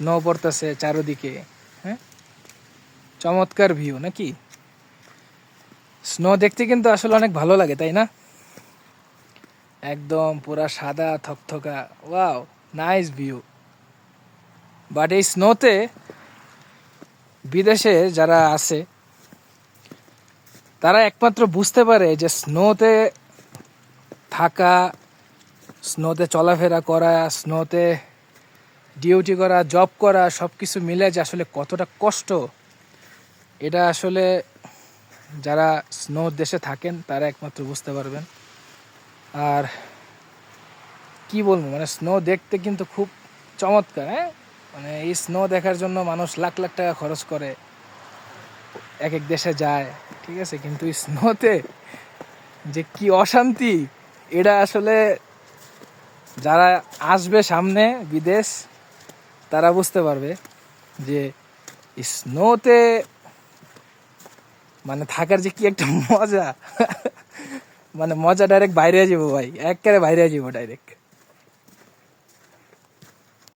Snow পড়তেছে চারদিকে। হ্যাঁ, চমৎকার ভিউ নাকি? স্নো দেখতে কিন্তু আসলে অনেক ভালো লাগে, তাই না? একদম পুরা সাদা থকথকা, ওয়াও, নাইস ভিউ। বাট এই স্নোতে বিদেশে যারা আছে তারা একমাত্র বুঝতে পারে যে স্নোতে থাকা, স্নোতে চলাফেরা করা, স্নোতে ডিউটি করা, জব করা, সব কিছু মিলে যে আসলে কতটা কষ্ট, এটা আসলে যারা স্নো দেশে থাকেন তারা একমাত্র বুঝতে পারবেন। আর কি বলবো, মানে স্নো দেখতে কিন্তু খুব চমৎকার। হ্যাঁ, মানে এই স্নো দেখার জন্য মানুষ লাখ লাখ টাকা খরচ করে, এক এক দেশে যায়, ঠিক আছে, কিন্তু এই স্নোতে যে কি অশান্তি, এটা আসলে যারা আসবে সামনে বিদেশ তারা বুঝতে পারবে যে স্নোতে মানে থাকার যে কি একটা মজা। মানে মজা ডাইরেক্ট বাইরে যাবো ভাই, একেবারে বাইরে যাবো ডাইরেক্ট।